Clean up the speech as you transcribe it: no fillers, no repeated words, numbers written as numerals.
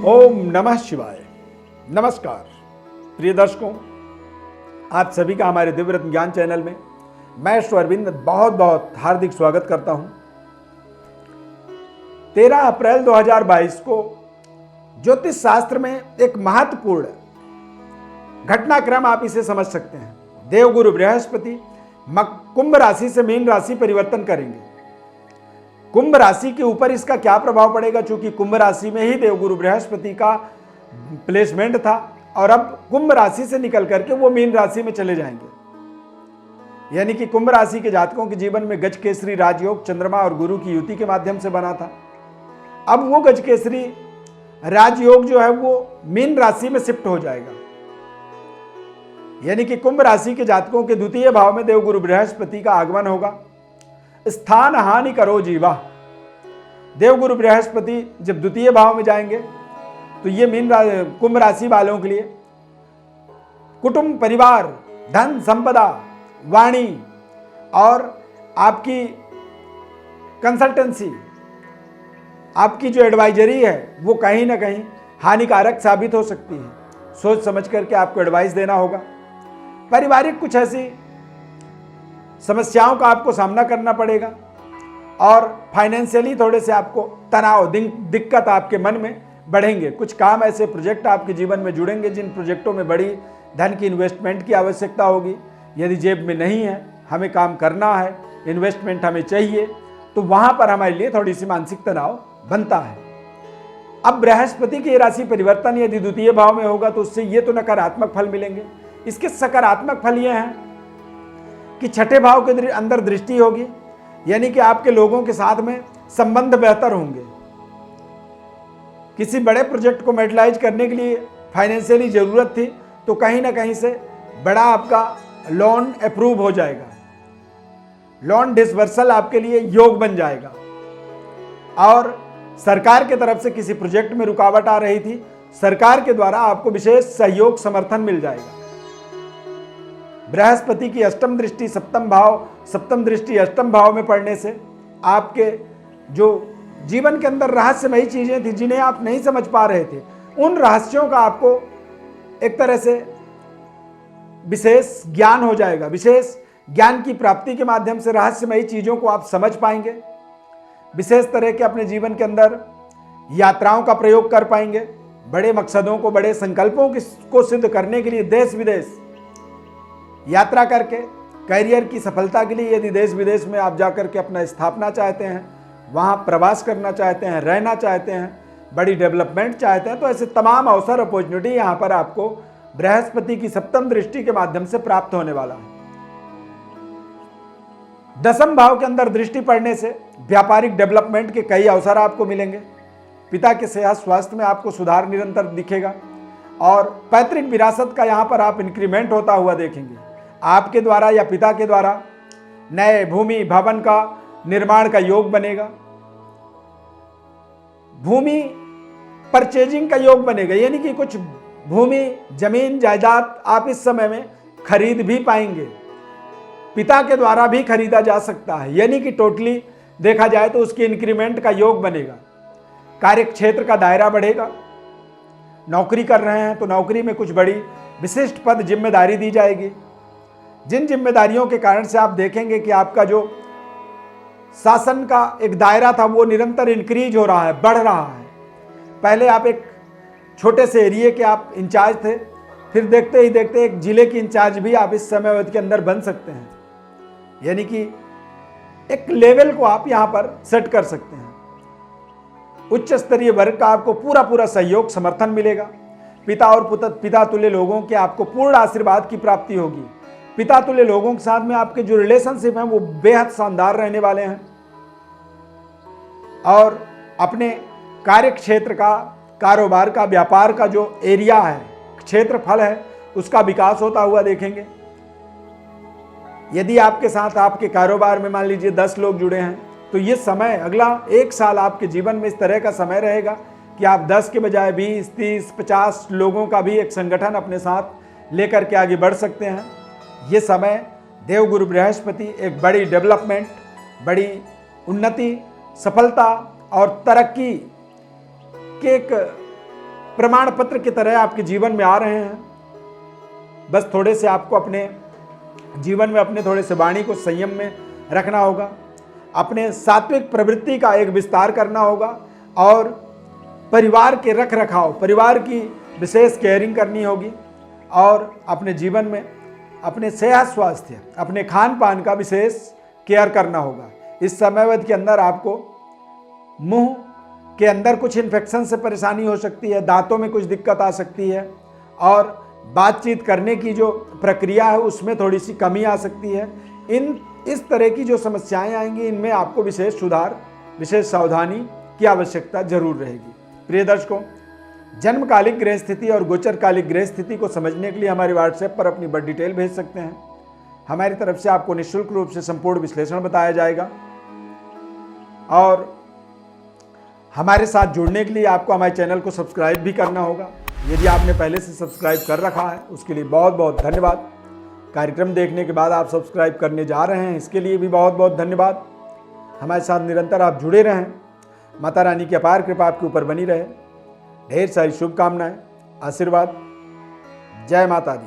ओम नमः शिवाय। नमस्कार प्रिय दर्शकों, आप सभी का हमारे दिव्य रत्न ज्ञान चैनल में मैं श्री अरविंद बहुत बहुत हार्दिक स्वागत करता हूं। 13 अप्रैल 2022 को ज्योतिष शास्त्र में एक महत्वपूर्ण घटनाक्रम आप इसे समझ सकते हैं। देवगुरु बृहस्पति कुंभ राशि से मीन राशि परिवर्तन करेंगे। कुंभ राशि के ऊपर इसका क्या प्रभाव पड़ेगा, चूंकि कुंभ राशि में ही देवगुरु बृहस्पति का प्लेसमेंट था और अब कुंभ राशि से निकल करके वो मीन राशि में चले जाएंगे। यानी कि कुंभ राशि के जातकों के जीवन में गजकेसरी राजयोग चंद्रमा और गुरु की युति के माध्यम से बना था। अब वो गजकेसरी राजयोग जो है वो मीन राशि में शिफ्ट हो जाएगा। यानी कि कुंभ राशि के जातकों के द्वितीय भाव में देवगुरु बृहस्पति का आगमन होगा। स्थान हानि करो जीवा। देवगुरु बृहस्पति जब द्वितीय भाव में जाएंगे तो ये कुंभ राशि वालों के लिए कुटुंब, परिवार, धन, संपदा, वाणी और आपकी कंसल्टेंसी, आपकी जो एडवाइजरी है वो कहीं ना कहीं हानिकारक साबित हो सकती है। सोच समझ करके आपको एडवाइस देना होगा। पारिवारिक कुछ ऐसी समस्याओं का आपको सामना करना पड़ेगा और फाइनेंशियली थोड़े से आपको तनाव, दिक्कत आपके मन में बढ़ेंगे। कुछ काम ऐसे प्रोजेक्ट आपके जीवन में जुड़ेंगे जिन प्रोजेक्टों में बड़ी धन की इन्वेस्टमेंट की आवश्यकता होगी। यदि जेब में नहीं है, हमें काम करना है, इन्वेस्टमेंट हमें चाहिए, तो वहां पर हमारे लिए थोड़ी सी मानसिक तनाव बनता है। अब बृहस्पति की राशि परिवर्तन यदि द्वितीय भाव में होगा तो उससे ये तो नकारात्मक फल मिलेंगे। इसके सकारात्मक फल ये हैं कि छठे भाव के अंदर दृष्टि होगी, यानी कि आपके लोगों के साथ में संबंध बेहतर होंगे। किसी बड़े प्रोजेक्ट को मेटलाइज करने के लिए फाइनेंशियली जरूरत थी तो कहीं ना कहीं से बड़ा आपका लोन अप्रूव हो जाएगा। लोन डिसबर्सल आपके लिए योग बन जाएगा। और सरकार के तरफ से किसी प्रोजेक्ट में रुकावट आ रही थी, सरकार के द्वारा आपको विशेष सहयोग समर्थन मिल जाएगा। बृहस्पति की अष्टम दृष्टि सप्तम दृष्टि अष्टम भाव में पड़ने से आपके जो जीवन के अंदर रहस्यमयी चीजें थी जिन्हें आप नहीं समझ पा रहे थे, उन रहस्यों का आपको एक तरह से विशेष ज्ञान हो जाएगा। विशेष ज्ञान की प्राप्ति के माध्यम से रहस्यमयी चीजों को आप समझ पाएंगे। विशेष तरह के अपने जीवन के अंदर यात्राओं का प्रयोग कर पाएंगे। बड़े मकसदों को, बड़े संकल्पों को सिद्ध करने के लिए देश विदेश यात्रा करके करियर की सफलता के लिए यदि देश विदेश में आप जाकर के अपना स्थापना चाहते हैं, वहाँ प्रवास करना चाहते हैं, रहना चाहते हैं, बड़ी डेवलपमेंट चाहते हैं, तो ऐसे तमाम अवसर, अपॉर्चुनिटी यहाँ पर आपको बृहस्पति की सप्तम दृष्टि के माध्यम से प्राप्त होने वाला है। दसम भाव के अंदर दृष्टि पड़ने से व्यापारिक डेवलपमेंट के कई अवसर आपको मिलेंगे। पिता के सेहत स्वास्थ्य में आपको सुधार निरंतर दिखेगा और पैतृक विरासत का यहाँ पर आप इंक्रीमेंट होता हुआ देखेंगे। आपके द्वारा या पिता के द्वारा नए भूमि भवन का निर्माण का योग बनेगा। भूमि परचेजिंग का योग बनेगा, यानी कि कुछ भूमि, जमीन, जायदाद आप इस समय में खरीद भी पाएंगे। पिता के द्वारा भी खरीदा जा सकता है, यानी कि टोटली देखा जाए तो उसकी इंक्रीमेंट का योग बनेगा। कार्य क्षेत्र का दायरा बढ़ेगा। नौकरी कर रहे हैं तो नौकरी में कुछ बड़ी विशिष्ट पद, जिम्मेदारी दी जाएगी। जिन जिम्मेदारियों के कारण से आप देखेंगे कि आपका जो शासन का एक दायरा था वो निरंतर इंक्रीज हो रहा है, बढ़ रहा है। पहले आप एक छोटे से एरिया के आप इंचार्ज थे, फिर देखते ही देखते एक जिले की इंचार्ज भी आप इस समय अवधि के अंदर बन सकते हैं। यानी कि एक लेवल को आप यहां पर सेट कर सकते हैं। उच्च स्तरीय वर्ग का आपको पूरा सहयोग समर्थन मिलेगा। पिता और पिता तुल्य लोगों के आपको पूर्ण आशीर्वाद की प्राप्ति होगी। पिता तुल्य लोगों के साथ में आपके जो रिलेशनशिप हैं वो बेहद शानदार रहने वाले हैं और अपने कार्य क्षेत्र का, कारोबार का, व्यापार का जो एरिया है, क्षेत्रफल है, उसका विकास होता हुआ देखेंगे। यदि आपके साथ आपके कारोबार में मान लीजिए 10 लोग जुड़े हैं तो ये समय, अगला 1 साल आपके जीवन में इस तरह का समय रहेगा कि आप 10 के बजाय 20, 30, 50 लोगों का भी एक संगठन अपने साथ लेकर के आगे बढ़ सकते हैं। ये समय देवगुरु बृहस्पति एक बड़ी डेवलपमेंट, बड़ी उन्नति, सफलता और तरक्की के एक प्रमाण पत्र की तरह आपके जीवन में आ रहे हैं। बस थोड़े से आपको अपने जीवन में अपने थोड़े से वाणी को संयम में रखना होगा, अपने सात्विक प्रवृत्ति का एक विस्तार करना होगा और परिवार के रख रखाव, परिवार की विशेष केयरिंग करनी होगी और अपने जीवन में अपने सेहत स्वास्थ्य, अपने खान पान का विशेष केयर करना होगा। इस समयावधि के अंदर आपको मुंह के अंदर कुछ इन्फेक्शन से परेशानी हो सकती है, दांतों में कुछ दिक्कत आ सकती है और बातचीत करने की जो प्रक्रिया है उसमें थोड़ी सी कमी आ सकती है। इस तरह की जो समस्याएं आएंगी इनमें आपको विशेष सुधार, विशेष सावधानी की आवश्यकता जरूर रहेगी। प्रिय दर्शकों, जन्मकालिक ग्रह स्थिति और गोचरकालिक ग्रह स्थिति को समझने के लिए हमारे व्हाट्सएप पर अपनी बड़ी डिटेल भेज सकते हैं। हमारी तरफ से आपको निःशुल्क रूप से संपूर्ण विश्लेषण बताया जाएगा और हमारे साथ जुड़ने के लिए आपको हमारे चैनल को सब्सक्राइब भी करना होगा। यदि आपने पहले से सब्सक्राइब कर रखा है उसके लिए बहुत बहुत धन्यवाद। कार्यक्रम देखने के बाद आप सब्सक्राइब करने जा रहे हैं, इसके लिए भी बहुत बहुत धन्यवाद। हमारे साथ निरंतर आप जुड़े रहें। माता रानी की अपार कृपा आपके ऊपर बनी रहे। ढेर सारी शुभकामनाएं, आशीर्वाद। जय माता दी।